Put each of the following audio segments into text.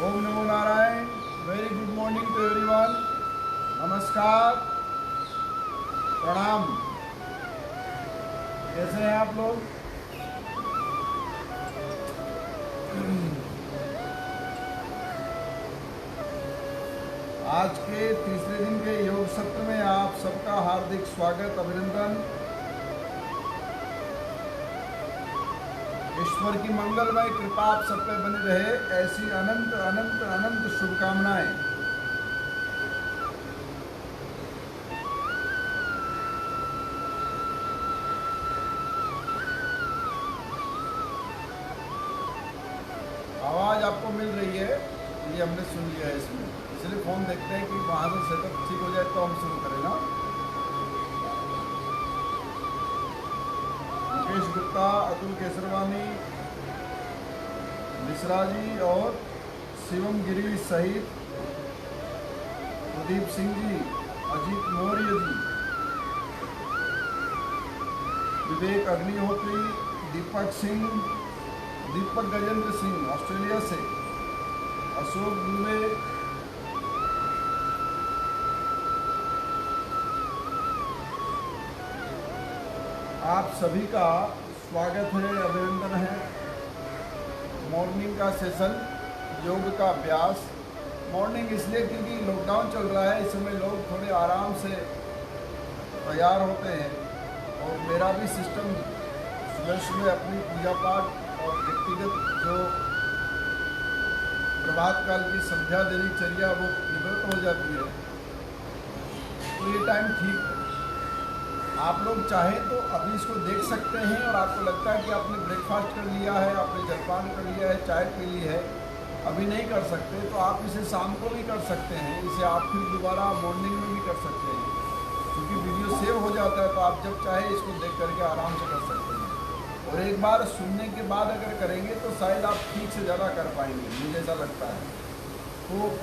ओम नमो Narayan. Very good morning to everyone. नमस्कार, प्रणाम। कैसे हैं आप लोग? आज के तीसरे दिन के योग सत्र में आप सबका हार्दिक स्वागत, अभिनंदन। ईश्वर की मंगलमय कृपा आप सब पे बनी रहे, ऐसी अनंत अनंत अनंत शुभकामनाएं। आवाज आपको मिल रही है, ये हमने सुन लिया है इसमें, इसलिए फोन देखते हैं कि वहां से सेटअप ठीक हो जाए तो हम शुरू करें ना। मुकेश गुप्ता, अतुल केसरवानी, मिश्रा जी और शिवम गिरी सहित प्रदीप सिंह जी, अजीत मौर्य जी, विवेक अग्निहोत्री, दीपक सिंह, दीपक गजेंद्र सिंह ऑस्ट्रेलिया से, अशोक दुबे, आप सभी का स्वागत है, अभिनंदन है। मॉर्निंग का सेशन, योग का अभ्यास। मॉर्निंग इसलिए क्योंकि लॉकडाउन चल रहा है, इस समय लोग थोड़े आराम से तैयार होते हैं और मेरा भी सिस्टम सुबह सुबह अपनी पूजा पाठ और व्यक्तिगत जो प्रभात काल की संध्या दैनिक चर्या वो निवृत्त हो जाती है, तो ये टाइम ठीक है। आप लोग चाहें तो अभी इसको देख सकते हैं और आपको लगता है कि आपने ब्रेकफास्ट कर लिया है, आपने जलपान कर लिया है, चाय पी ली है, अभी नहीं कर सकते तो आप इसे शाम को भी कर सकते हैं। इसे आप फिर दोबारा मॉर्निंग में भी कर सकते हैं, क्योंकि वीडियो सेव हो जाता है, तो आप जब चाहे इसको देख करके आराम से कर सकते हैं। और एक बार सुनने के बाद अगर करेंगे तो शायद आप ठीक से ज़्यादा कर पाएंगे, मुझे ऐसा लगता है। तो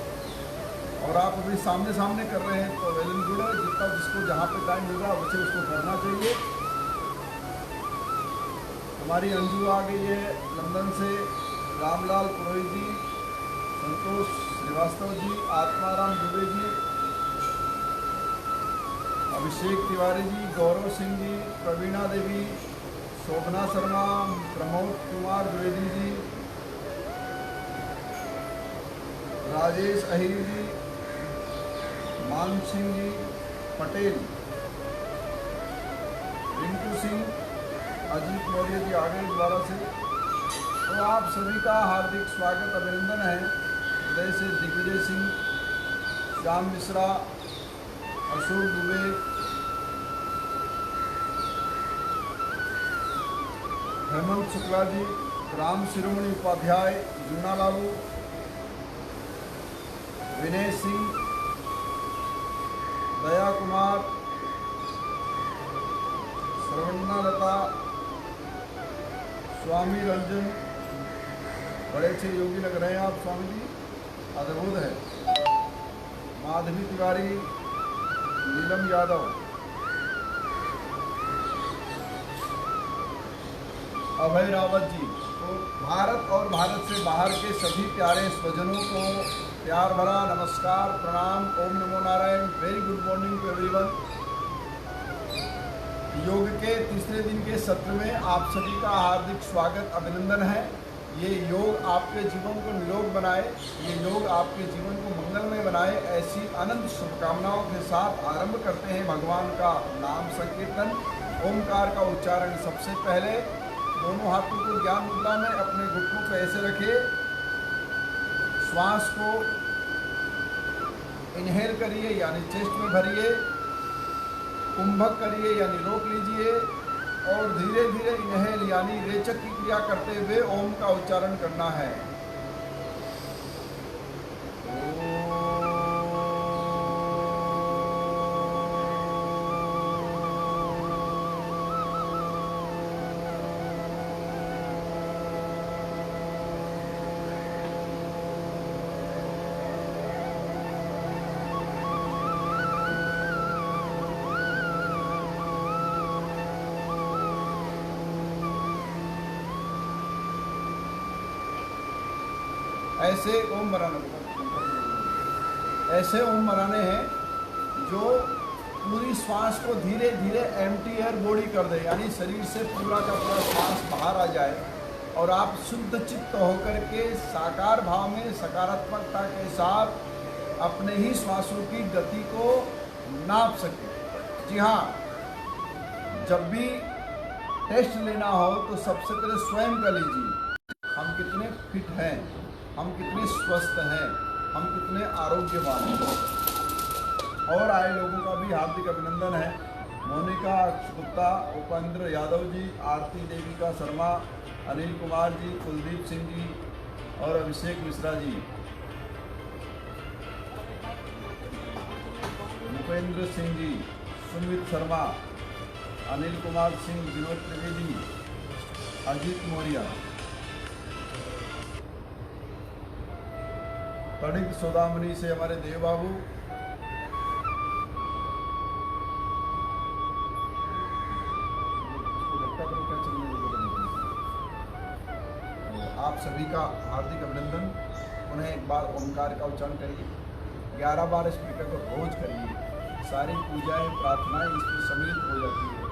और आप अभी सामने सामने कर रहे हैं तो वेल एंड गुड है। जितना जिसको जहाँ पे टाइम मिल रहा है वैसे उसको करना चाहिए। हमारी अंजू आ गई है लंदन से, रामलाल पुरोहित जी, संतोष श्रीवास्तव जी, आत्माराम दुबे जी, अभिषेक तिवारी जी, गौरव सिंह जी, प्रवीणा देवी, शोभना शर्मा, प्रमोद कुमार द्विवेदी जी, राजेश अहिर जी, मान सिंह जी पटेल, रिंकू सिंह, अजीत मौर्य जी आ गए दोबारा से। तो आप सभी का हार्दिक स्वागत, अभिनंदन है। उदय से दिग्विजय सिंह, श्याम मिश्रा, अशोक दुबे, हेमंत शुक्ला जी, राम शिरोमणि उपाध्याय, जूना लालू, विनय सिंह, दया कुमार, श्रवणा लता, स्वामी रंजन, बड़े अच्छे योगी लग रहे हैं आप स्वामी जी, अद्भुत है। माधवी तिवारी, नीलम यादव, अभय रावत जी। तो भारत और भारत से बाहर के सभी प्यारे स्वजनों को प्यार भरा नमस्कार, प्रणाम, ओम नमो Narayan. Very good morning to everyone. Yoga के तीसरे दिन के सत्र में आप सभी का हार्दिक स्वागत, अभिनंदन है। ये योग आपके जीवन को निरोग बनाए, ये योग आपके जीवन को मंगलमय बनाए, ऐसी अनंत शुभकामनाओं के साथ आरंभ करते हैं भगवान का नाम संकीर्तन, ओमकार का उच्चारण। सबसे पहले दोनों हाथों को ज्ञान मुद्रा में अपने घुटनों पर ऐसे रखिए, श्वास को इनहेल करिए यानी चेस्ट में भरिए, कुंभक करिए यानी रोक लीजिए, और धीरे धीरे इनहेल यानी रेचक की क्रिया करते हुए ओम का उच्चारण करना है। ऐसे ओम मराने हैं जो पूरी श्वास को धीरे धीरे एम्प्टी एयर बॉडी कर दे, यानी शरीर से पूरा का पूरा श्वास बाहर आ जाए और आप शुद्ध चित्त होकर के साकार भाव में सकारात्मकता के साथ अपने ही श्वासों की गति को नाप सके। जी हाँ, जब भी टेस्ट लेना हो तो सबसे पहले स्वयं का लीजिए, हम कितने फिट हैं, हम कितने स्वस्थ हैं, हम कितने आरोग्यवान हैं। और आए लोगों का भी हार्दिक अभिनंदन है। मोनिका गुप्ता, उपेंद्र यादव जी, आरती देविका शर्मा, अनिल कुमार जी, कुलदीप सिंह जी और अभिषेक मिश्रा जी, भूपेंद्र सिंह जी, सुमित शर्मा, अनिल कुमार सिंह, विनोद त्रिवेदी, अजीत मौर्य, पंडित सौदामनी से हमारे देव बाबू, आप सभी का हार्दिक अभिनंदन। उन्हें एक बार ओमकार का उच्चारण करिए, 11 बार इस स्पीकर को रोज करिए, सारी पूजाएं प्रार्थनाएं इसमें सम्मिलित हो जाती है,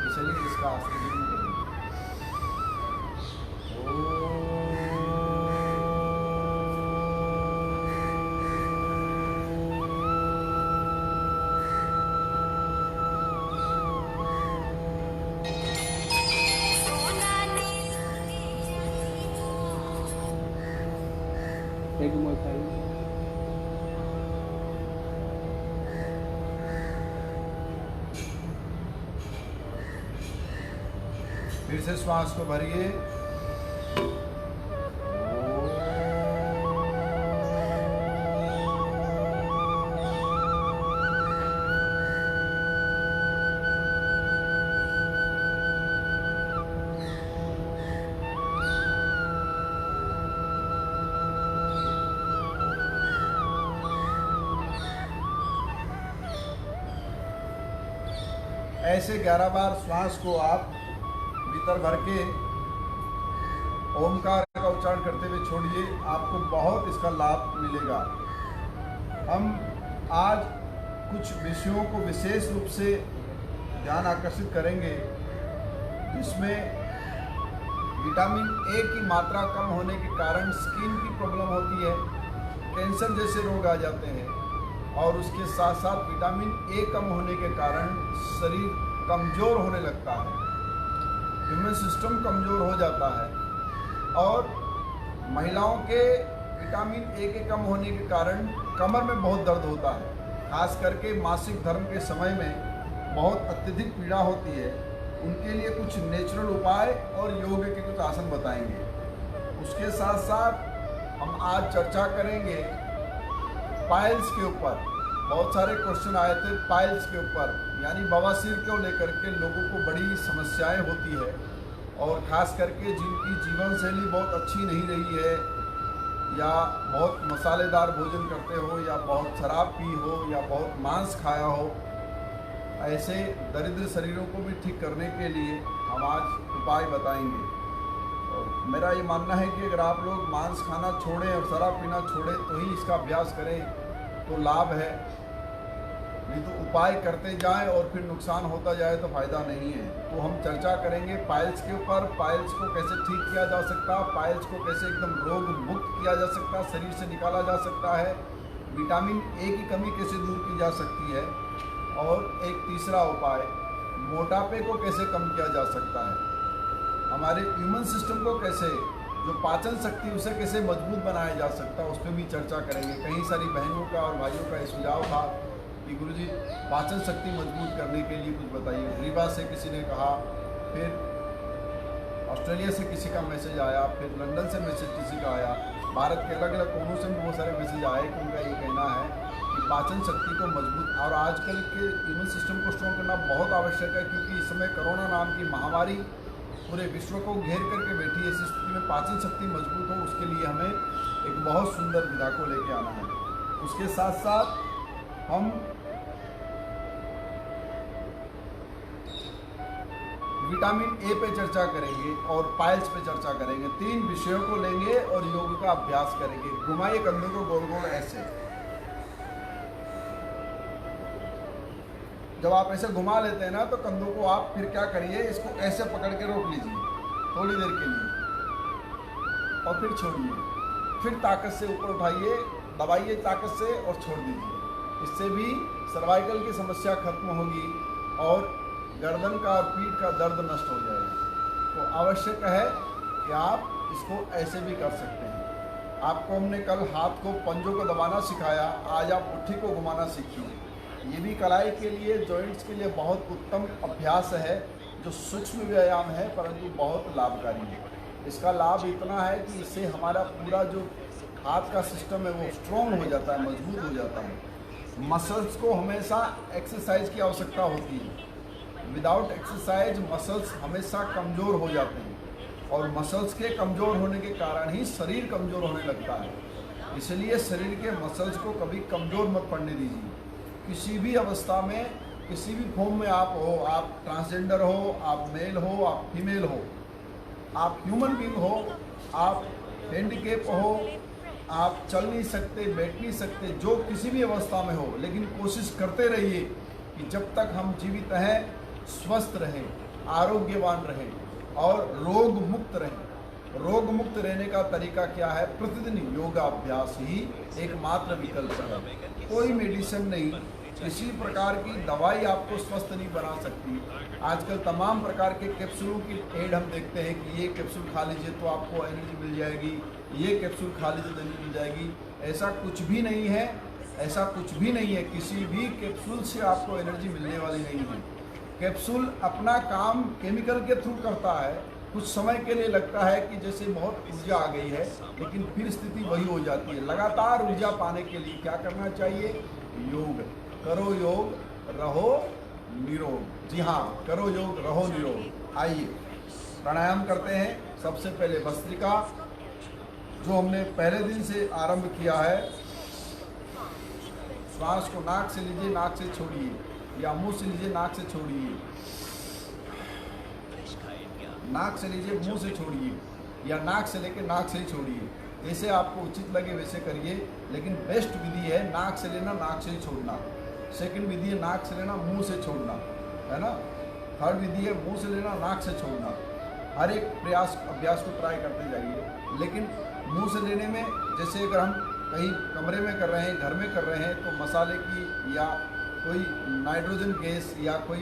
इसलिए इसका आशीर्वाद करिए। फिर से श्वास को भरिए। ऐसे 11 बार श्वास को आप भीतर भर के ओमकार का उच्चारण करते हुए छोड़िए, आपको बहुत इसका लाभ मिलेगा। हम आज कुछ विषयों को विशेष रूप से ध्यान आकर्षित करेंगे, जिसमें विटामिन ए की मात्रा कम होने के कारण स्किन की प्रॉब्लम होती है, कैंसर जैसे रोग आ जाते हैं, और उसके साथ साथ विटामिन ए कम होने के कारण शरीर कमज़ोर होने लगता है, ह्यूमन सिस्टम कमज़ोर हो जाता है। और महिलाओं के विटामिन ए के कम होने के कारण कमर में बहुत दर्द होता है, खास करके मासिक धर्म के समय में बहुत अत्यधिक पीड़ा होती है। उनके लिए कुछ नेचुरल उपाय और योग के कुछ आसन बताएंगे। उसके साथ साथ हम आज चर्चा करेंगे पाइल्स के ऊपर। बहुत सारे क्वेश्चन आए थे पाइल्स के ऊपर, यानी बवासीर को लेकर के लोगों को बड़ी समस्याएं होती है, और ख़ास करके जिनकी जीवन शैली बहुत अच्छी नहीं रही है, या बहुत मसालेदार भोजन करते हो, या बहुत शराब पी हो, या बहुत मांस खाया हो, ऐसे दरिद्र शरीरों को भी ठीक करने के लिए हम आज उपाय बताएंगे। और मेरा ये मानना है कि अगर आप लोग मांस खाना छोड़ें और शराब पीना छोड़ें तो ही इसका अभ्यास करें तो लाभ है, नहीं तो उपाय करते जाएं और फिर नुकसान होता जाए तो फ़ायदा नहीं है। तो हम चर्चा करेंगे पाइल्स के ऊपर, पाइल्स को कैसे ठीक किया जा सकता, पाइल्स को कैसे एकदम रोग मुक्त किया जा सकता, शरीर से निकाला जा सकता है, विटामिन ए की कमी कैसे दूर की जा सकती है, और एक तीसरा उपाय मोटापे को कैसे कम किया जा सकता है, हमारे ह्यूमन सिस्टम को कैसे, जो पाचन शक्ति उसे कैसे मजबूत बनाया जा सकता है, उस पर भी चर्चा करेंगे। कई सारी बहनों का और भाइयों का ये सुझाव था कि गुरुजी पाचन शक्ति मजबूत करने के लिए कुछ बताइए। रीवा से किसी ने कहा, फिर ऑस्ट्रेलिया से किसी का मैसेज आया, फिर लंदन से मैसेज किसी का आया, भारत के अलग अलग कोनों से बहुत सारे मैसेज आए कि उनका ये कहना है कि पाचन शक्ति को मजबूत और आजकल के इम्यून सिस्टम को स्ट्रॉन्ग करना बहुत आवश्यक है, क्योंकि इस समय कोरोना नाम की महामारी पूरे विश्व को घेर करके बैठी है। इस स्थिति में पाचन शक्ति मजबूत हो, उसके लिए हमें एक बहुत सुंदर विधा को लेके आना है। उसके साथ साथ हम विटामिन ए पे चर्चा करेंगे और पाइल्स पे चर्चा करेंगे। 3 विषयों को लेंगे और योग का अभ्यास करेंगे। घुमाइए कंधों को गोल गोल ऐसे। जब आप ऐसे घुमा लेते हैं ना तो कंधों को आप फिर क्या करिए, इसको ऐसे पकड़ के रोक लीजिए थोड़ी देर के लिए और फिर छोड़िए। फिर ताकत से ऊपर उठाइए, दबाइए ताकत से और छोड़ दीजिए। इससे भी सर्वाइकल की समस्या खत्म होगी और गर्दन का और पीठ का दर्द नष्ट हो जाएगा। तो आवश्यक है कि आप इसको ऐसे भी कर सकते हैं। आपको हमने कल हाथ को पंजों को दबाना सिखाया, आज आप मुट्ठी को घुमाना सीखिए। ये भी कलाई के लिए, जॉइंट्स के लिए बहुत उत्तम अभ्यास है, जो सूक्ष्म व्यायाम है परंतु बहुत लाभकारी है। इसका लाभ इतना है कि इससे हमारा पूरा जो हाथ का सिस्टम है वो स्ट्रॉन्ग हो जाता है, मजबूत हो जाता है। मसल्स को हमेशा एक्सरसाइज की आवश्यकता होती है। विदाउट एक्सरसाइज मसल्स हमेशा कमज़ोर हो जाते हैं और मसल्स के कमज़ोर होने के कारण ही शरीर कमज़ोर होने लगता है। इसलिए शरीर के मसल्स को कभी कमज़ोर मत पड़ने दीजिए। किसी भी अवस्था में, किसी भी फॉर्म में आप हो, आप ट्रांसजेंडर हो, आप मेल हो, आप फीमेल हो, आप ह्यूमन बीइंग हो, आप हैंडीकैप हो, आप चल नहीं सकते, बैठ नहीं सकते, जो किसी भी अवस्था में हो, लेकिन कोशिश करते रहिए कि जब तक हम जीवित हैं स्वस्थ रहें, आरोग्यवान रहें और रोग मुक्त रहें। रोग मुक्त रहने का तरीका क्या है? प्रतिदिन योगाभ्यास ही एकमात्र विकल्प है। कोई मेडिसिन नहीं, किसी प्रकार की दवाई आपको स्वस्थ नहीं बना सकती। आजकल तमाम प्रकार के कैप्सूलों की एड हम देखते हैं कि ये कैप्सूल खा लीजिए तो आपको एनर्जी मिल जाएगी, ये कैप्सूल खा लीजिए तो एनर्जी मिल जाएगी। ऐसा कुछ भी नहीं है, ऐसा कुछ भी नहीं है। किसी भी कैप्सूल से आपको एनर्जी मिलने वाली नहीं है। कैप्सूल अपना काम केमिकल के थ्रू करता है। कुछ समय के लिए लगता है कि जैसे बहुत ऊर्जा आ गई है, लेकिन फिर स्थिति वही हो जाती है। लगातार ऊर्जा पाने के लिए क्या करना चाहिए? योग करो, योग रहो निरोग। जी हाँ, करो योग रहो निरोग। आइए प्राणायाम करते हैं। सबसे पहले भस्त्रिका, जो हमने पहले दिन से आरंभ किया है। श्वास को नाक से लीजिए, नाक से छोड़िए, या मुंह से लीजिए, नाक से छोड़िए। नाक से लीजिए, मुंह से छोड़िए, या नाक से लेके नाक से ही छोड़िए। जैसे आपको उचित लगे वैसे करिए, लेकिन बेस्ट विधि है नाक से लेना, नाक से ही छोड़ना। सेकंड विधि है नाक से लेना, मुंह से छोड़ना, है ना। थर्ड विधि है मुंह से लेना, नाक से छोड़ना। हर एक अभ्यास को ट्राई करते जाइए। लेकिन मुंह से लेने में, जैसे अगर हम कहीं कमरे में कर रहे हैं, घर में कर रहे हैं, तो मसाले की या कोई नाइट्रोजन गैस या कोई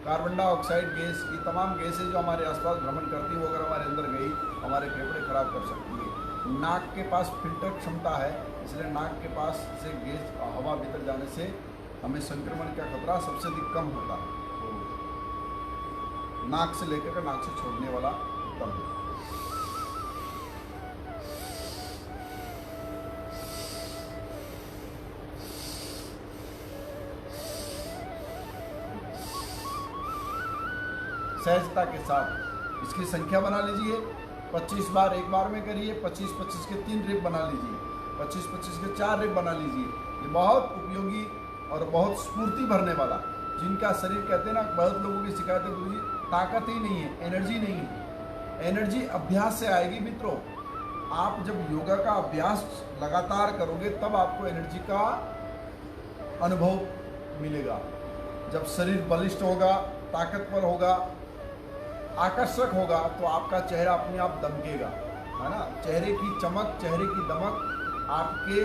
कार्बन डाइऑक्साइड गैस, ये तमाम गैसें जो हमारे आसपास भ्रमण करती है, वो अगर हमारे अंदर गई हमारे फेफड़े खराब कर सकती है। नाक के पास फिल्टर क्षमता है, इसलिए नाक के पास से गैस हवा भीतर जाने से हमें संक्रमण का खतरा सबसे अधिक कम होता है। तो नाक से लेकर नाक से छोड़ने वाला उत्तम है। सहजता के साथ इसकी संख्या बना लीजिए। 25 बार एक बार में करिए, 25-25 के 3 रेप बना लीजिए, 25-25 के 4 रेप बना लीजिए। ये बहुत उपयोगी और बहुत स्फूर्ति भरने वाला, जिनका शरीर कहते हैं ना, बहुत लोगों की शिकायत है गुरुजी ताकत ही नहीं है, एनर्जी नहीं है। एनर्जी अभ्यास से आएगी मित्रों। आप जब योगा का अभ्यास लगातार करोगे तब आपको एनर्जी का अनुभव मिलेगा। जब शरीर बलिष्ठ होगा, ताकतवर होगा, आकर्षक होगा, तो आपका चेहरा अपने आप दमकेगा, है ना। चेहरे की चमक, चेहरे की दमक आपके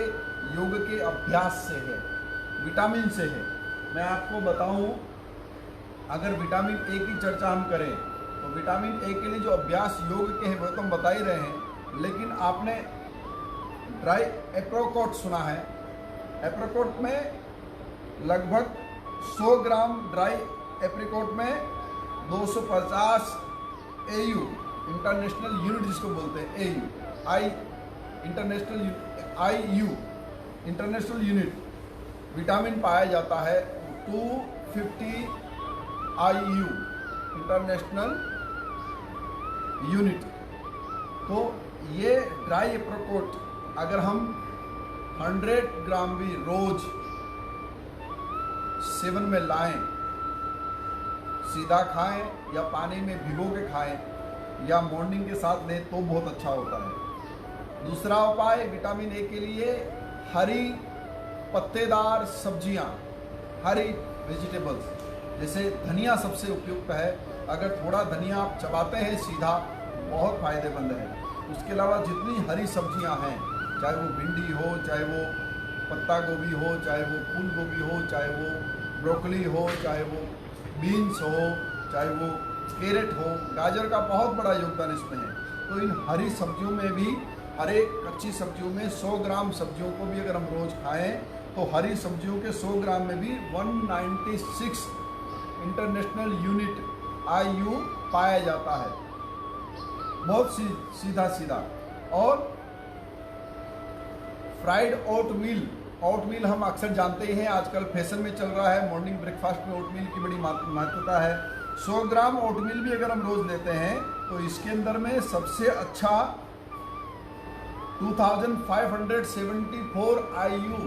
योग के अभ्यास से है, विटामिन से है। मैं आपको बताऊं, अगर विटामिन ए की चर्चा हम करें तो विटामिन ए के लिए जो अभ्यास योग के हैं वो तो हम बता ही रहे हैं, लेकिन आपने ड्राई एप्रिकॉट सुना है। एप्रिकॉट में लगभग 100 ग्राम ड्राई एप्रिकॉट में 250 AU, इंटरनेशनल यूनिट जिसको बोलते हैं, AU, IU, international unit vitamin पाया जाता है। 250 IU, इंटरनेशनल यूनिट। तो ये ड्राई एप्रिकॉट अगर हम 100 ग्राम भी रोज सेवन में लाएं, सीधा खाएं या पानी में भिगो के खाएं या मॉर्निंग के साथ लें तो बहुत अच्छा होता है। दूसरा उपाय विटामिन ए के लिए हरी पत्तेदार सब्जियां, हरी वेजिटेबल्स, जैसे धनिया सबसे उपयुक्त है। अगर थोड़ा धनिया आप चबाते हैं सीधा, बहुत फ़ायदेमंद है। उसके अलावा जितनी हरी सब्जियां हैं, चाहे वो भिंडी हो, चाहे वो पत्ता गोभी हो, चाहे वो फूल गोभी हो, चाहे वो ब्रोकली हो, चाहे वो बीन्स हो, चाहे वो कैरेट हो, गाजर का बहुत बड़ा योगदान इसमें है। तो इन हरी सब्जियों में भी, हर एक कच्ची सब्जियों में 100 ग्राम सब्जियों को भी अगर हम रोज़ खाएं तो हरी सब्जियों के 100 ग्राम में भी 196 इंटरनेशनल यूनिट IU पाया जाता है। बहुत सीधा सीधा। और फ्राइड ओटमील हम अक्सर जानते ही हैं, आजकल फैशन में चल रहा है। मॉर्निंग ब्रेकफास्ट में ओटमील की बड़ी महत्वता है। 100 ग्राम ओटमील भी अगर हम रोज़ लेते हैं तो इसके अंदर में सबसे अच्छा 2574 IU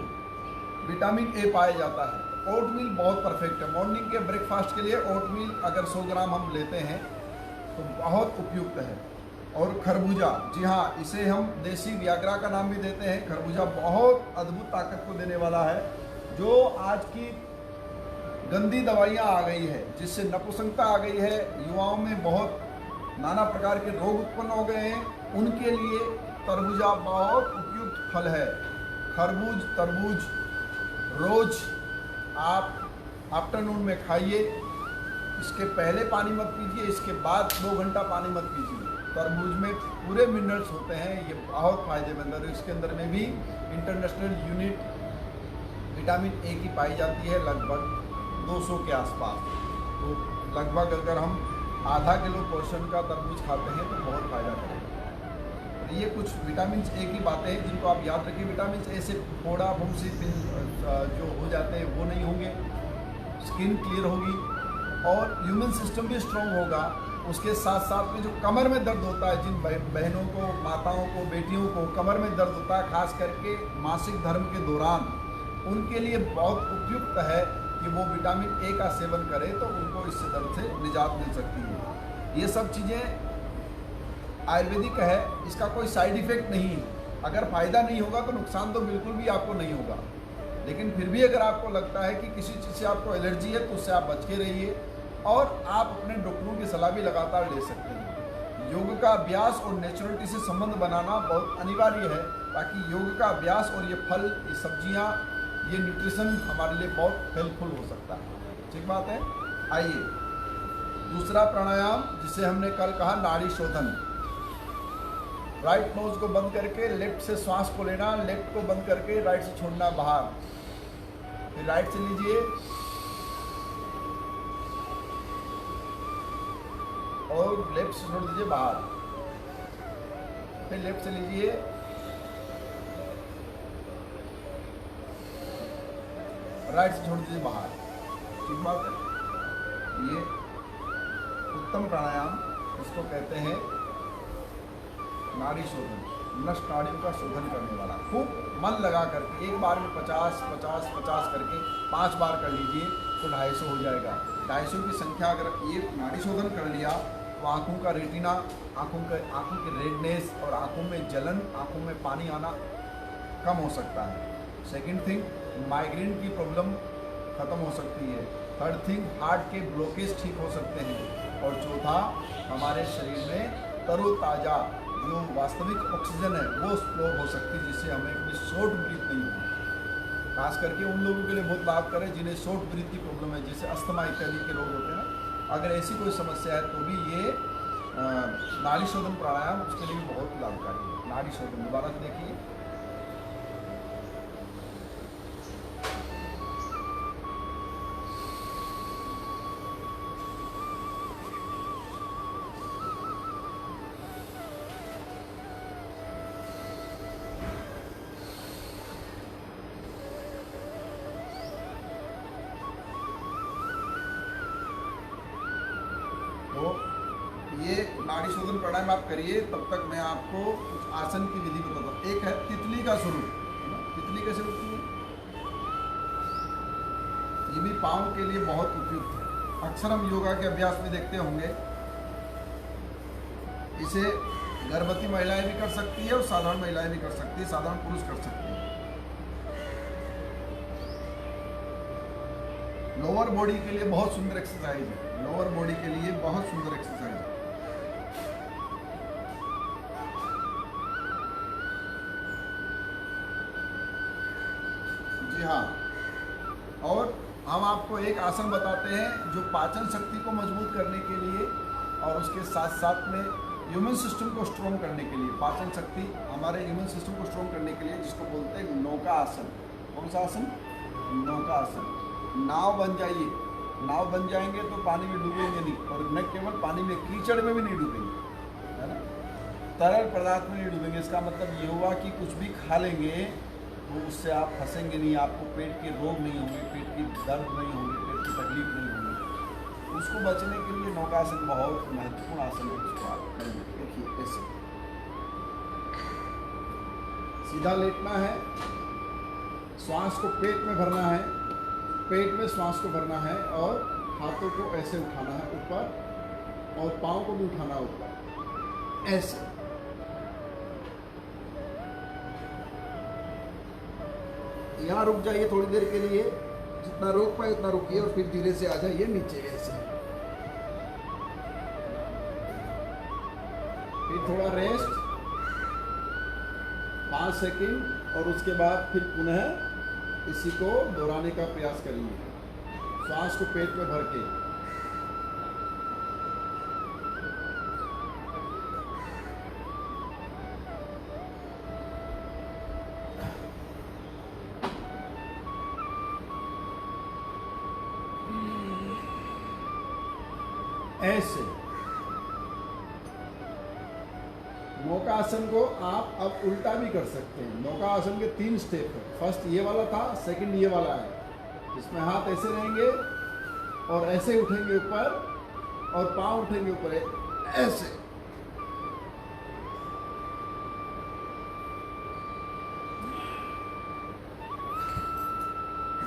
विटामिन ए पाया जाता है। ओटमील बहुत परफेक्ट है मॉर्निंग के ब्रेकफास्ट के लिए। ओटमील अगर 100 ग्राम हम लेते हैं तो बहुत उपयुक्त है। और खरबूजा, जी हाँ, इसे हम देसी व्याग्रा का नाम भी देते हैं। खरबूजा बहुत अद्भुत ताकत को देने वाला है। जो आज की गंदी दवाइयाँ आ गई है, जिससे नपुंसकता आ गई है, युवाओं में बहुत नाना प्रकार के रोग उत्पन्न हो गए हैं, उनके लिए तरबूजा बहुत उपयुक्त फल है। तरबूज रोज आप आफ्टरनून में खाइए। इसके पहले पानी मत पीजिए, इसके बाद 2 घंटा पानी मत पीजिए। तरबूज में पूरे मिनरल्स होते हैं, ये बहुत फायदेमंद है। इसके अंदर में भी इंटरनेशनल यूनिट विटामिन ए की पाई जाती है, लगभग 200 के आसपास। तो लगभग अगर हम आधा किलो पोर्शन का तरबूज खाते हैं तो बहुत फ़ायदा करेगा। ये कुछ विटामिन ए की बातें हैं जिनको आप याद रखिए। विटामिन ए से फोड़ा फुंसी जो हो जाते हैं वो नहीं होंगे, स्किन क्लियर होगी और ह्यूमन सिस्टम भी स्ट्रॉन्ग होगा। उसके साथ साथ में जो कमर में दर्द होता है, जिन बहनों को, माताओं को, बेटियों को कमर में दर्द होता है, खास करके मासिक धर्म के दौरान, उनके लिए बहुत उपयुक्त है कि वो विटामिन ए का सेवन करें तो उनको इस दर्द से निजात मिल सकती है। ये सब चीज़ें आयुर्वेदिक है, इसका कोई साइड इफ़ेक्ट नहीं है। अगर फ़ायदा नहीं होगा तो नुकसान तो बिल्कुल भी आपको नहीं होगा। लेकिन फिर भी अगर आपको लगता है कि किसी चीज़ से आपको एलर्जी है तो उससे आप बच के रहिए और आप अपने डॉक्टरों की सलाह भी लगातार ले सकते हैं। योग का अभ्यास और नेचुरलिटी से संबंध बनाना बहुत अनिवार्य है, ताकि योग का अभ्यास और ये फल, ये सब्जियाँ, ये न्यूट्रिशन हमारे लिए बहुत हेल्पफुल हो सकता है। ठीक बात है। आइए दूसरा प्राणायाम, जिसे हमने कल कहा नाड़ी शोधन। राइट नोज को बंद करके लेफ्ट से श्वास को लेना, लेफ्ट को बंद करके राइट से छोड़ना बाहर। फिर राइट से लीजिए और लेफ्ट से छोड़ दीजिए बाहर। फिर लेफ्ट से लीजिए, राइट से छोड़ दीजिए बाहर। ठीक बात है। ये उत्तम प्राणायाम, इसको कहते हैं नाड़ी शोधन, नस नाड़ियों का शोधन करने वाला। खूब मन लगा करके एक बार में 50 करके 5 बार कर लीजिए तो 250 हो जाएगा। 250 की संख्या अगर ये नाड़ी शोधन कर लिया तो आँखों का रेटिना, आँखों की रेडनेस और आँखों में जलन, आँखों में पानी आना कम हो सकता है। सेकंड थिंग, माइग्रेन की प्रॉब्लम ख़त्म हो सकती है। थर्ड थिंग, हार्ट के ब्लॉकेज ठीक हो सकते हैं। और चौथा, हमारे शरीर में तरोताज़ा जो वास्तविक ऑक्सीजन है वो फ्लो हो सकती है, जिससे हमें कोई शॉर्ट ब्रीथ नहीं होगी। खास करके उन लोगों के लिए बहुत लाभ करे जिन्हें शॉर्ट ब्रीथ की प्रॉब्लम है, जैसे अस्थमा इत्यादि के रोग होते हैं ना। अगर ऐसी कोई समस्या है तो भी ये नाड़ी शोधन प्राणायाम उसके लिए भी बहुत लाभकारी है। नाड़ी शोधन दोबारा देखिए। तो ये नाड़ी शोधन प्राणायाम आप करिए, तब तक मैं आपको कुछ आसन की विधि बताता हूँ। एक है तितली का स्वरूप। तितली कैसे उठती है? ये भी पाँव के लिए बहुत उपयुक्त है। अक्सर हम योगा के अभ्यास में देखते होंगे। इसे गर्भवती महिलाएं भी कर सकती है और साधारण महिलाएं भी कर सकती है, साधारण पुरुष कर सकते हैं। लोअर बॉडी के लिए बहुत सुंदर एक्सरसाइज है, लोअर बॉडी के लिए बहुत सुंदर एक्सरसाइज है। जी हाँ, और हम आपको एक आसन बताते हैं जो पाचन शक्ति को मजबूत करने के लिए और उसके साथ साथ में ह्यूमन सिस्टम को स्ट्रॉन्ग करने के लिए, पाचन शक्ति हमारे ह्यूमन सिस्टम को स्ट्रॉन्ग करने के लिए, जिसको बोलते हैं नौका आसन। कौन सा आसन? नौका आसन। नाव बन जाइए, नाव बन जाएंगे तो पानी में डूबेंगे नहीं, और न केवल पानी में, कीचड़ में भी नहीं डूबेंगे, है ना, तरल पदार्थ में नहीं डूबेंगे। इसका मतलब ये हुआ कि कुछ भी खा लेंगे तो उससे आप फंसेंगे नहीं, आपको पेट के रोग नहीं होंगे, पेट की दर्द नहीं होंगे, पेट की तकलीफ नहीं होगी। उसको बचने के लिए नौकासन बहुत महत्वपूर्ण आसन है, उसको आप करेंगे। देखिए ऐसे सीधा लेटना है, श्वास को पेट में भरना है, पेट में श्वास को भरना है, और हाथों को ऐसे उठाना है ऊपर, और पाँव को भी उठाना है ऊपर, ऐसे। यहाँ रुक जाइए थोड़ी देर के लिए, जितना रोक पाए उतना रुकिए, और फिर धीरे से आ जाइए नीचे ऐसे। फिर थोड़ा रेस्ट 5 सेकंड, और उसके बाद फिर पुनः इसी को दोहराने का प्रयास करिए, श्वास को पेट में भर के। ऐसे नौका आसन को आप अब उल्टा भी कर सकते हैं। नौका आसन के 3 स्टेप है। फर्स्ट ये वाला था, सेकंड ये वाला है, इसमें हाथ ऐसे रहेंगे और ऐसे उठेंगे ऊपर, और पांव उठेंगे ऊपर ऐसे।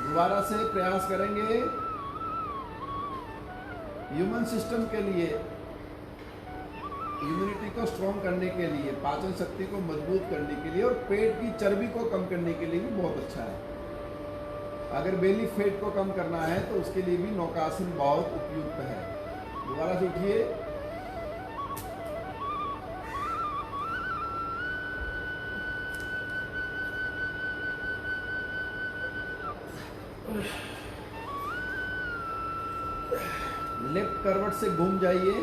दोबारा से प्रयास करेंगे। ह्यूमन सिस्टम के लिए, इम्यूनिटी को स्ट्रॉन्ग करने के लिए, पाचन शक्ति को मजबूत करने के लिए, और पेट की चर्बी को कम करने के लिए भी बहुत अच्छा है। अगर बेली फैट को कम करना है तो उसके लिए भी नौकासन बहुत उपयुक्त है। दोबारा से उठिए, लेफ्ट करवट से घूम जाइए।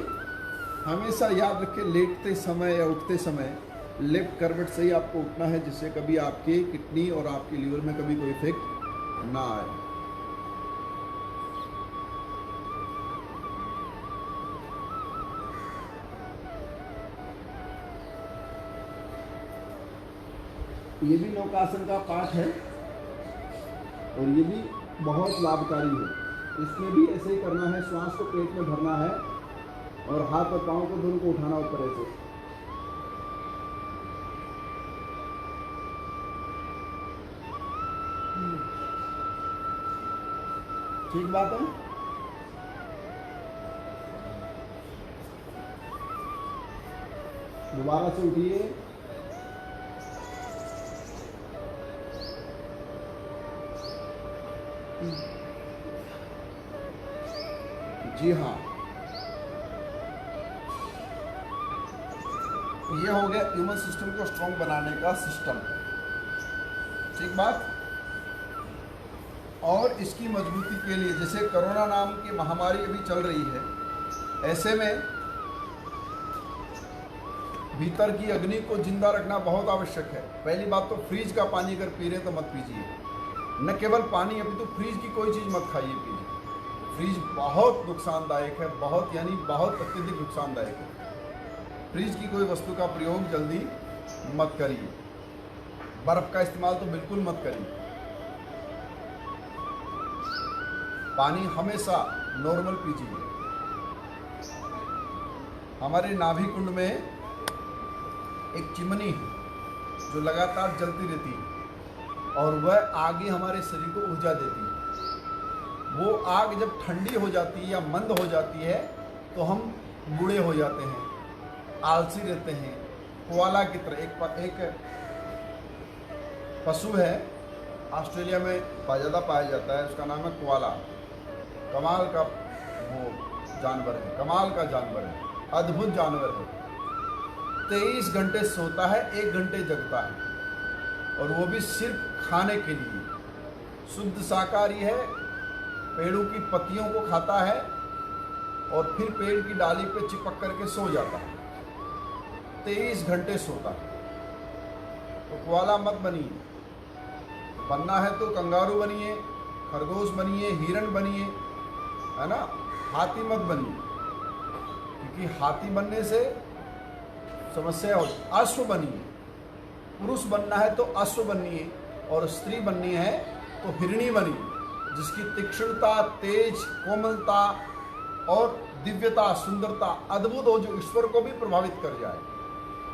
हमेशा याद रखें, लेटते समय या उठते समय लेफ्ट करवट से ही आपको उठना है, जिससे कभी आपके किडनी और आपके लीवर में कभी कोई इफेक्ट ना आए। ये भी नौकासन का पार्ट है, और ये भी बहुत लाभकारी है। इसमें भी ऐसे ही करना है, श्वास को पेट में भरना है, और हाथ और पाँव को दोनों को उठाना ऊपर ऐसे। ठीक बात है। दोबारा से उठिए, जी हाँ, ये हो गया ह्यूमन सिस्टम को स्ट्रॉन्ग बनाने का सिस्टम। ठीक बात। और इसकी मजबूती के लिए, जैसे कोरोना नाम की महामारी अभी चल रही है, ऐसे में भीतर की अग्नि को जिंदा रखना बहुत आवश्यक है। पहली बात तो फ्रीज का पानी अगर पी रहे तो मत पीजिए, न केवल पानी, अभी तो फ्रीज की कोई चीज़ मत खाइए पीजिए। फ्रीज बहुत नुकसानदायक है, बहुत यानी बहुत अत्यधिक नुकसानदायक है। फ्रीज की कोई वस्तु का प्रयोग जल्दी मत करिए। बर्फ का इस्तेमाल तो बिल्कुल मत करिए। पानी हमेशा नॉर्मल पीजिए। हमारे नाभि कुंड में एक चिमनी है जो लगातार जलती रहती है, और वह आगे हमारे शरीर को ऊर्जा देती है। वो आग जब ठंडी हो जाती है या मंद हो जाती है तो हम बूढ़े हो जाते हैं, आलसी रहते हैं। कोआला की तरह एक पशु है, ऑस्ट्रेलिया में ज़्यादा पाया जाता है, उसका नाम है कोआला। कमाल का वो जानवर है, कमाल का जानवर है, अद्भुत जानवर है। 23 घंटे सोता है, 1 घंटे जगता है, और वो भी सिर्फ खाने के लिए। शुद्ध शाकाहारी है, पेड़ों की पत्तियों को खाता है और फिर पेड़ की डाली पे चिपक करके सो जाता है। 23 घंटे सोता है। तो कोआला मत बनिए, बनना है तो कंगारू बनिए, खरगोश बनिए, हिरण बनिए, है ना। हाथी मत बनिए, क्योंकि हाथी बनने से समस्या हो। अश्व बनिए, पुरुष बनना है तो अश्व बनिए, और स्त्री बननी है तो हिरणी बनिए, जिसकी तीक्ष्णता, तेज, कोमलता और दिव्यता, सुंदरता अद्भुत हो, जो ईश्वर को भी प्रभावित कर जाए।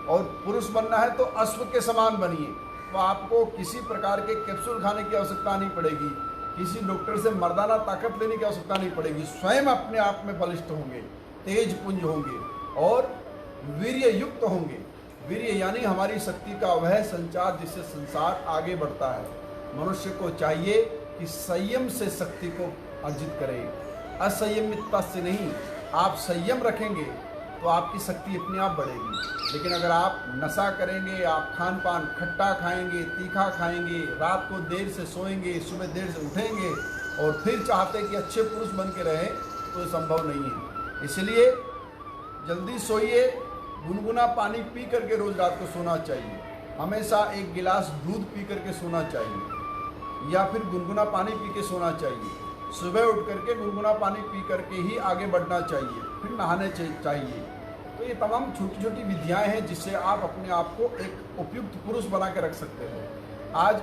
और पुरुष बनना है तो अश्व के समान बनिए, तो आपको किसी प्रकार के कैप्सूल खाने की आवश्यकता नहीं पड़ेगी, किसी डॉक्टर से मर्दाना ताकत लेने की आवश्यकता नहीं पड़ेगी। स्वयं अपने आप में बलिष्ठ होंगे, तेज पुंज होंगे और वीर्य युक्त होंगे। वीर्य यानी हमारी शक्ति का वह संचार जिससे संसार आगे बढ़ता है। मनुष्य को चाहिए कि संयम से शक्ति को अर्जित करे, असंयमितता से नहीं। आप संयम रखेंगे तो आपकी शक्ति अपने आप बढ़ेगी। लेकिन अगर आप नशा करेंगे, आप खान पान खट्टा खाएंगे, तीखा खाएंगे, रात को देर से सोएंगे, सुबह देर से उठेंगे और फिर चाहते कि अच्छे पुरुष बन के रहें, तो ये संभव नहीं है। इसलिए जल्दी सोइए, गुनगुना पानी पी करके रोज रात को सोना चाहिए। हमेशा 1 गिलास दूध पी करके सोना चाहिए, या फिर गुनगुना पानी पी के सोना चाहिए। सुबह उठ करके गुनगुना पानी पी करके ही आगे बढ़ना चाहिए, फिर नहाने चाहिए। तो ये तमाम छोटी छोटी विधियाएं हैं जिससे आप अपने आप को एक उपयुक्त पुरुष बना के रख सकते हैं। आज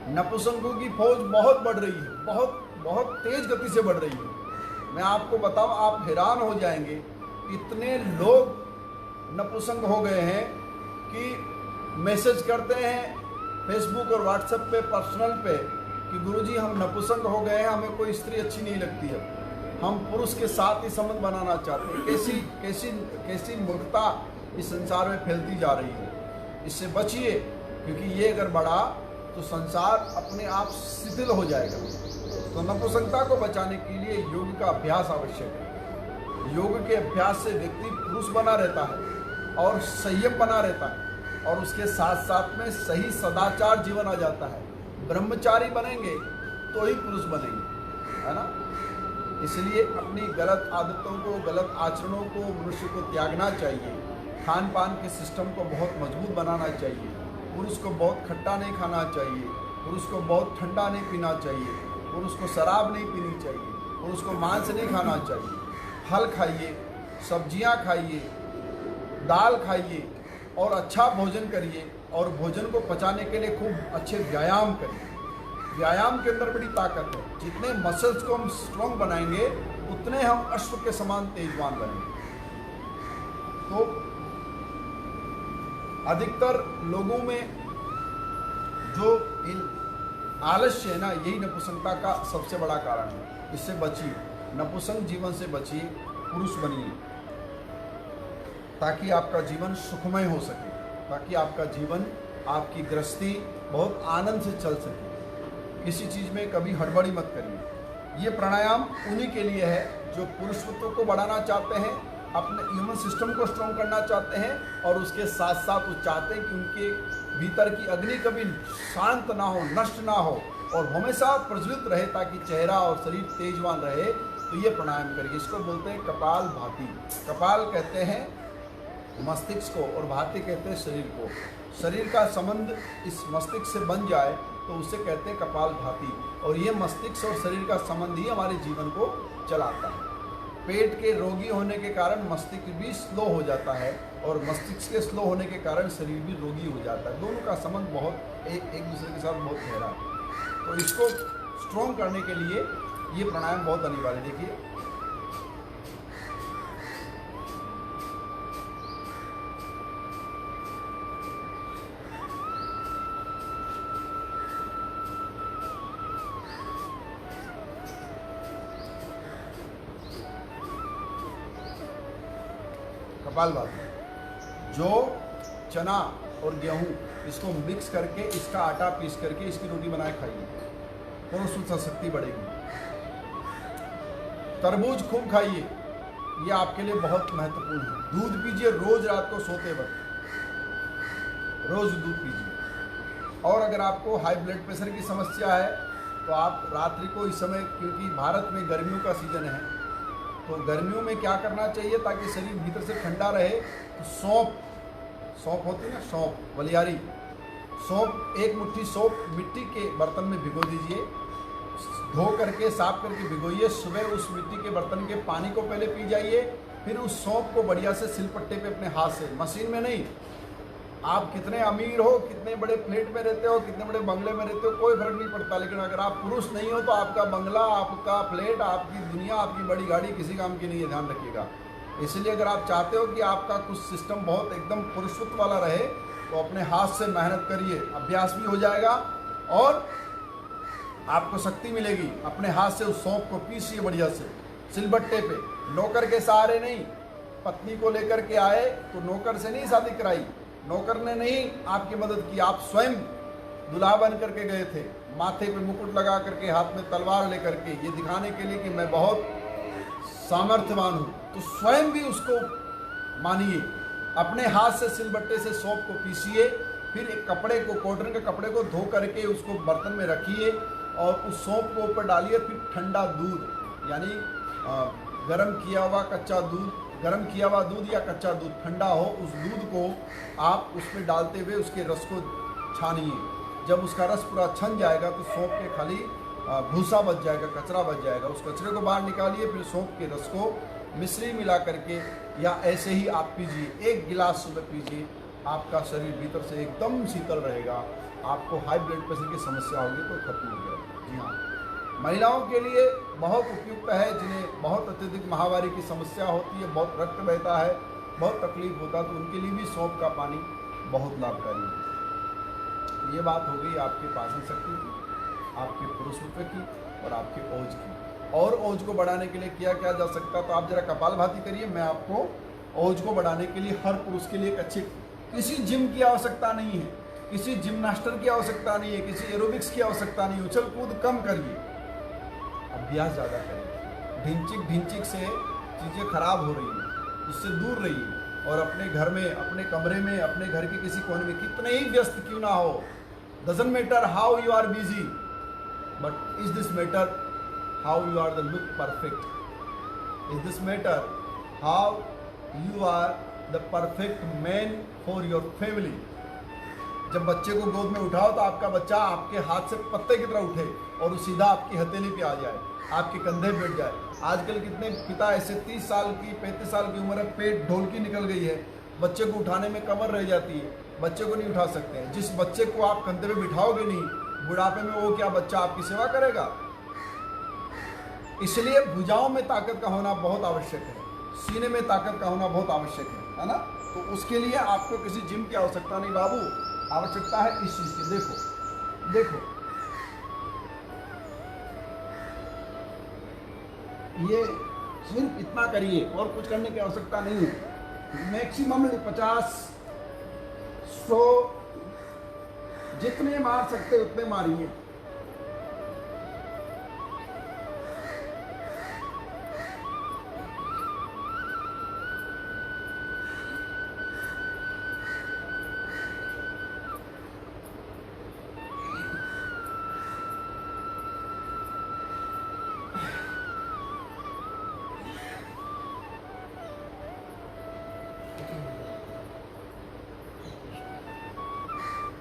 नपुंसकों की फौज बहुत बढ़ रही है, बहुत बहुत तेज गति से बढ़ रही है। मैं आपको बताऊं, आप हैरान हो जाएंगे, इतने लोग नपुंसक हो गए हैं कि मैसेज करते हैं फेसबुक और व्हाट्सएप पे, पर्सनल पे, कि गुरुजी हम नपुंसक हो गए हैं, हमें कोई स्त्री अच्छी नहीं लगती है, हम पुरुष के साथ ही संबंध बनाना चाहते हैं। कैसी कैसी कैसी मूर्खता इस संसार में फैलती जा रही है। इससे बचिए, क्योंकि ये अगर बढ़ा तो संसार अपने आप शिथिल हो जाएगा। तो नपुंसकता को बचाने के लिए योग का अभ्यास आवश्यक है। योग के अभ्यास से व्यक्ति पुरुष बना रहता है और संयम बना रहता है, और उसके साथ साथ में सही सदाचार जीवन आ जाता है। ब्रह्मचारी बनेंगे तो ही पुरुष बनेंगे, है ना। इसलिए अपनी गलत आदतों को, गलत आचरणों को मनुष्य को त्यागना चाहिए। खान पान के सिस्टम को बहुत मजबूत बनाना चाहिए। पुरुष को बहुत खट्टा नहीं खाना चाहिए, पुरुष को बहुत ठंडा नहीं पीना चाहिए, पुरुष को शराब नहीं पीनी चाहिए, पुरुष को मांस नहीं खाना चाहिए। फल खाइए, सब्जियां खाइए, दाल खाइए और अच्छा भोजन करिए, और भोजन को पचाने के लिए खूब अच्छे व्यायाम करिए। व्यायाम के अंदर बड़ी ताकत है। जितने मसल्स को हम स्ट्रॉन्ग बनाएंगे उतने हम अश्व के समान तेजवान बनेंगे। तो अधिकतर लोगों में जो आलस्य है ना, यही नपुंसकता का सबसे बड़ा कारण है। इससे बचिए, नपुंसक जीवन से बचिए, पुरुष बनिए, ताकि आपका जीवन सुखमय हो सके, ताकि आपका जीवन, आपकी गृहस्थी बहुत आनंद से चल सके। किसी चीज़ में कभी हड़बड़ी मत करिए। ये प्राणायाम उन्हीं के लिए है जो पुरुषत्व को बढ़ाना चाहते हैं, अपने ह्यूमन सिस्टम को स्ट्रॉन्ग करना चाहते हैं, और उसके साथ साथ वो चाहते हैं कि उनके भीतर की अग्नि कभी शांत ना हो, नष्ट ना हो, और हमेशा प्रज्वलित रहे, ताकि चेहरा और शरीर तेजवान रहे। तो ये प्राणायाम करिए। इसको बोलते हैं कपाल भाती। कपाल कहते हैं मस्तिष्क को और भाती कहते हैं शरीर को। शरीर का संबंध इस मस्तिष्क से बन जाए तो उसे कहते हैं कपाल भाती, और ये मस्तिष्क और शरीर का संबंध ही हमारे जीवन को चलाता है। पेट के रोगी होने के कारण मस्तिष्क भी स्लो हो जाता है, और मस्तिष्क के स्लो होने के कारण शरीर भी रोगी हो जाता है। दोनों का संबंध बहुत एक दूसरे के साथ बहुत गहरा है। तो इसको स्ट्रॉन्ग करने के लिए ये प्राणायाम बहुत अनिवार्य। देखिए, कपालभाति। जो चना और गेहूँ इसको मिक्स करके इसका आटा पीस करके इसकी रोटी बनाए खाइए, पुरुष शक्ति बढ़ेगी। तरबूज खूब खाइए, ये आपके लिए बहुत महत्वपूर्ण है। दूध पीजिए रोज रात को सोते वक्त, रोज दूध पीजिए। और अगर आपको हाई ब्लड प्रेशर की समस्या है तो आप रात्रि को इस समय, क्योंकि भारत में गर्मियों का सीजन है, तो गर्मियों में क्या करना चाहिए ताकि शरीर भीतर से ठंडा रहे, तो सौंफ होती है ना, सौंफ, वलियारी सौंफ, एक मुट्ठी सौंफ मिट्टी के बर्तन में भिगो दीजिए, धो करके साफ करके भिगोइए। सुबह उस मिट्टी के बर्तन के पानी को पहले पी जाइए, फिर उस सौंफ को बढ़िया से सिलपट्टे पे अपने हाथ से, मशीन में नहीं। आप कितने अमीर हो, कितने बड़े फ्लैट में रहते हो, कितने बड़े बंगले में रहते हो, कोई फर्क नहीं पड़ता, लेकिन अगर आप पुरुष नहीं हो तो आपका बंगला, आपका फ्लैट, आपकी दुनिया, आपकी बड़ी गाड़ी किसी काम की नहीं है, ध्यान रखिएगा। इसलिए अगर आप चाहते हो कि आपका कुछ सिस्टम बहुत एकदम पुरुषत्व वाला रहे तो अपने हाथ से मेहनत करिए, अभ्यास भी हो जाएगा और आपको शक्ति मिलेगी। अपने हाथ से उस सौंफ को पीसिए बढ़िया से सिलबट्टे पे, नौकर के सहारे नहीं। पत्नी को लेकर के आए तो नौकर से नहीं शादी कराई, नौकर ने नहीं आपकी मदद की, आप स्वयं दुल्हा बन करके गए थे, माथे पे मुकुट लगा करके, हाथ में तलवार लेकर के, ये दिखाने के लिए कि मैं बहुत सामर्थ्यवान हूँ। तो स्वयं भी उसको मानिए, अपने हाथ से सिलबट्टे से सौंफ को पीसिए, फिर एक कपड़े को, कॉटन के कपड़े को धो करके उसको बर्तन में रखिए और उस सौंफ को ऊपर डालिए। फिर ठंडा दूध, यानी गरम किया हुआ कच्चा दूध, गरम किया हुआ दूध या कच्चा दूध ठंडा हो, उस दूध को आप उसमें डालते हुए उसके रस को छानिए। जब उसका रस पूरा छन जाएगा तो सौंफ के खाली भूसा बच जाएगा, कचरा बच जाएगा, उस कचरे को बाहर निकालिए। फिर सौंफ के रस को मिश्री मिला करके या ऐसे ही आप पीजिए, 1 गिलास सुबह पीजिए, आपका शरीर भीतर से एकदम शीतल रहेगा। आपको हाई ब्लड प्रेशर की समस्या होगी तो खत्म हो जाएगी। जी हाँ, महिलाओं के लिए बहुत उपयुक्त है, जिन्हें बहुत अत्यधिक महावारी की समस्या होती है, बहुत रक्त बहता है, बहुत तकलीफ होता है, तो उनके लिए भी सौंफ का पानी बहुत लाभकारी है। ये बात हो गई आपके पाचन शक्ति की, आपके पुरुषत्व की और आपके ओज की। और ओज को बढ़ाने के लिए किया क्या जा सकता, तो आप जरा कपालभाति करिए। मैं आपको ओज को बढ़ाने के लिए, हर पुरुष के लिए एक अच्छी, किसी जिम की आवश्यकता नहीं है, किसी जिम्नास्टर की आवश्यकता नहीं है, किसी एरोबिक्स की आवश्यकता नहीं है। उछल कूद कम करिए, अभ्यास ज़्यादा करिए। ढिंचिक से चीज़ें खराब हो रही हैं, उससे दूर रहिए। और अपने घर में, अपने कमरे में, अपने घर के किसी कोने में, कितने ही व्यस्त क्यों ना हो, doesn't matter how you are busy, but is this matter how you are the look perfect, is this matter how you are the perfect man for your family. जब बच्चे को गोद में उठाओ तो आपका बच्चा आपके हाथ से पत्ते की तरह उठे और वो सीधा आपकी हथेली पे आ जाए, आपके कंधे पे बैठ जाए। आजकल कितने पिता ऐसे 30 साल की, 35 साल की उम्र है, पेट ढोलकी निकल गई है, बच्चे को उठाने में कमर रह जाती है, बच्चे को नहीं उठा सकते हैं। जिस बच्चे को आप कंधे पे बिठाओगे नहीं, बुढ़ापे में वो क्या बच्चा आपकी सेवा करेगा? इसलिए भुजाओं में ताकत का होना बहुत आवश्यक है, सीने में ताकत का होना बहुत आवश्यक है ना। तो उसके लिए आपको किसी जिम की आवश्यकता नहीं बाबू, आवश्यकता है इस चीज की। देखो देखो, ये सिर्फ इतना करिए और कुछ करने की आवश्यकता नहीं है। मैक्सिमम 50, 100 जितने मार सकते उतने मारिए।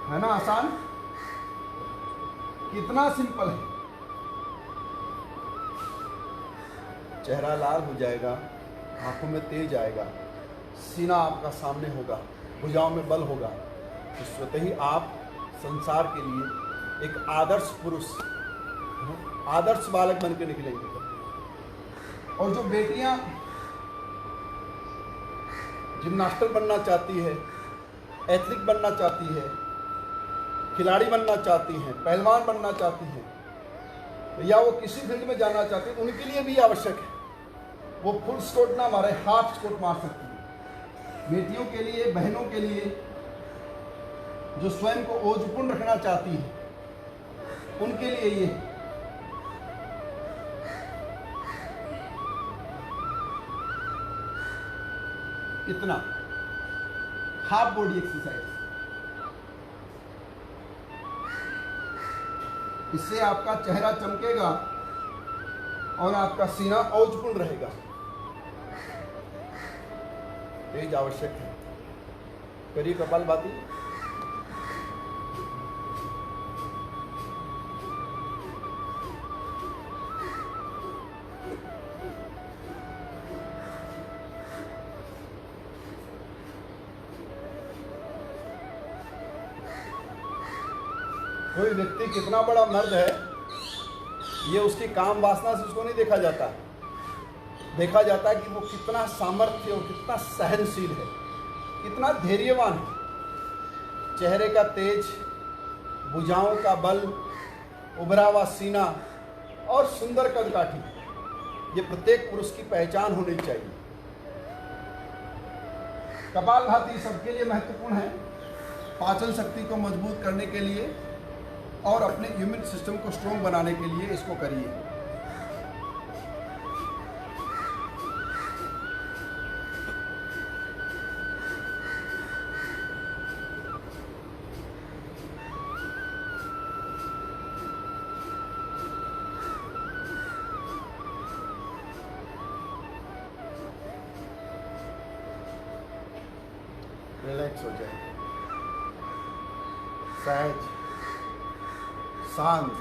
है ना आसान, कितना सिंपल है। चेहरा लाल हो जाएगा, आंखों में तेज आएगा, सीना आपका सामने होगा, भुजाओं में बल होगा, तो स्वतः ही आप संसार के लिए एक आदर्श पुरुष, आदर्श बालक बन के निकलेंगे। और जो बेटियां जिम्नास्टर बनना चाहती है, एथलीट बनना चाहती है, खिलाड़ी बनना चाहती हैं, पहलवान बनना चाहती हैं, या वो किसी फील्ड में जाना चाहती हैं, उनके लिए भी आवश्यक है। वो फुल स्कोट ना मारे, हाफ स्कोट मार सकती है। बेटियों के लिए, बहनों के लिए जो स्वयं को ओजपूर्ण रखना चाहती हैं, उनके लिए ये इतना हाफ बॉडी एक्सरसाइज, इससे आपका चेहरा चमकेगा और आपका सीना ओजपूर्ण रहेगा। तेज आवश्यक है। करिए कपालभाति। कोई व्यक्ति कितना बड़ा मर्द है, ये उसकी काम वासना से उसको नहीं देखा जाता। देखा जाता है कि वो कितना सामर्थ्य और कितना सहनशील है, कितना धैर्यवान है। चेहरे का तेज, भुजाओं का बल, उभरा हुआ सीना और सुंदर कदकाठी, ये प्रत्येक पुरुष की पहचान होनी चाहिए। कपालभाति सबके लिए महत्वपूर्ण है। पाचन शक्ति को मजबूत करने के लिए और अपने इम्यून सिस्टम को स्ट्रॉन्ग बनाने के लिए इसको करिए। रिलैक्स हो जाए, सहज, शांत।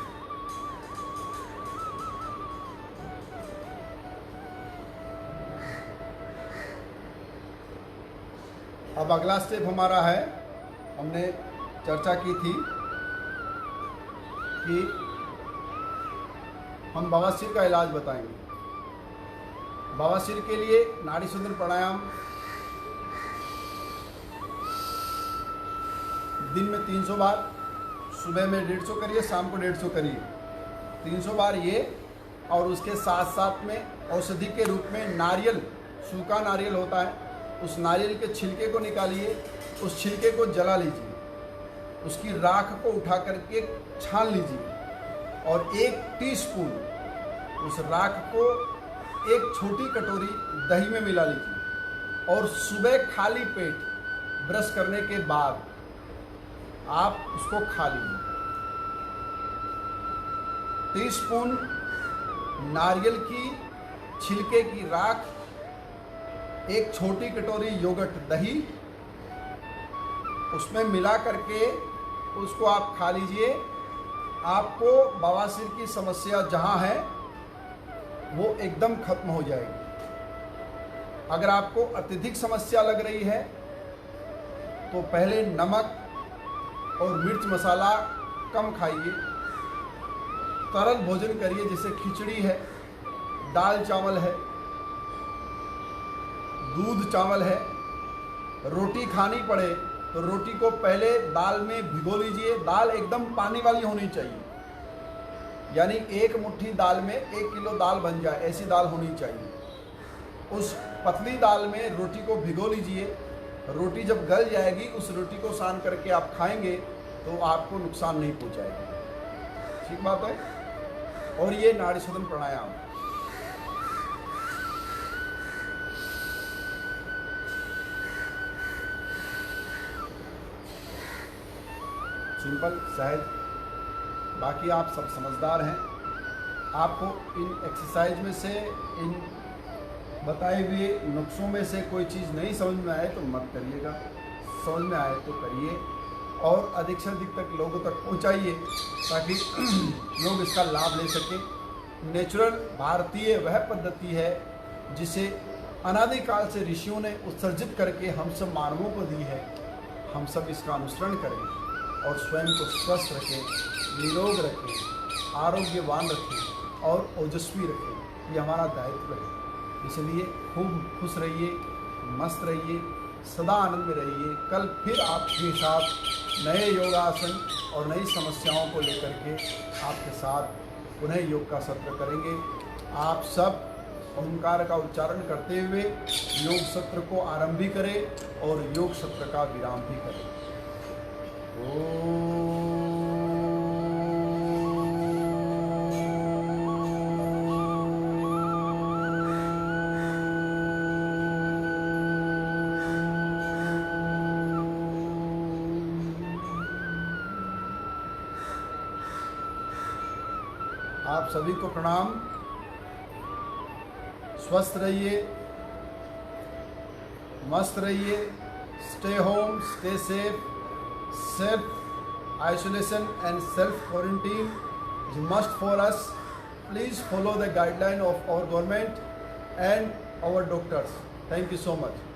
अब अगला स्टेप हमारा है, हमने चर्चा की थी कि हम बवासीर का इलाज बताएंगे। बवासीर के लिए नाड़ी शोधन प्राणायाम दिन में 300 बार, सुबह में 150 करिए, शाम को 150 करिए। 300 बार ये, और उसके साथ साथ में औषधि के रूप में नारियल, सूखा नारियल होता है, उस नारियल के छिलके को निकालिए, उस छिलके को जला लीजिए, उसकी राख को उठा करके छान लीजिए और 1 टीस्पून उस राख को एक छोटी कटोरी दही में मिला लीजिए और सुबह खाली पेट ब्रश करने के बाद आप उसको खा लीजिए। टीस्पून नारियल की छिलके की राख, एक छोटी कटोरी योगर्ट दही, उसमें मिला करके उसको आप खा लीजिए। आपको बवासीर की समस्या जहां है वो एकदम खत्म हो जाएगी। अगर आपको अत्यधिक समस्या लग रही है तो पहले नमक और मिर्च मसाला कम खाइए, तरल भोजन करिए, जैसे खिचड़ी है, दाल चावल है, दूध चावल है। रोटी खानी पड़े तो रोटी को पहले दाल में भिगो लीजिए। दाल एकदम पानी वाली होनी चाहिए, यानी 1 मुट्ठी दाल में 1 किलो दाल बन जाए, ऐसी दाल होनी चाहिए। उस पतली दाल में रोटी को भिगो लीजिए। रोटी जब गल जाएगी, उस रोटी को सान करके आप खाएंगे तो आपको नुकसान नहीं पहुंचाएगी। ठीक बात है। और ये नाड़ी शोधन प्राणायाम, सिंपल, सहज। बाकी आप सब समझदार हैं। आपको इन एक्सरसाइज में से, इन बताए हुए नुस्खों में से कोई चीज़ नहीं समझ में आए तो मत करिएगा, समझ में आए तो करिए और अधिक से अधिक तक लोगों तक पहुंचाइए ताकि लोग इसका लाभ ले सकें। नेचुरल भारतीय वह पद्धति है जिसे अनादिकाल से ऋषियों ने उत्सर्जित करके हम सब मानवों को दी है। हम सब इसका अनुसरण करें और स्वयं को स्वस्थ रखें, निरोग रखें, आरोग्यवान रखें और ओजस्वी रखें। ये हमारा दायित्व है। इसलिए खूब खुश रहिए, मस्त रहिए, सदा आनंद में रहिए। कल फिर आपके साथ नए योगासन और नई समस्याओं को लेकर के आपके साथ पुनः योग का सत्र करेंगे। आप सब ओंकार का उच्चारण करते हुए योग सत्र को आरंभ भी करें और योग सत्र का विराम भी करें। आप सभी को प्रणाम। स्वस्थ रहिए, मस्त रहिए, stay home, stay safe, self isolation and self quarantine is must for us. Please follow the guideline of our government and our doctors. Thank you so much.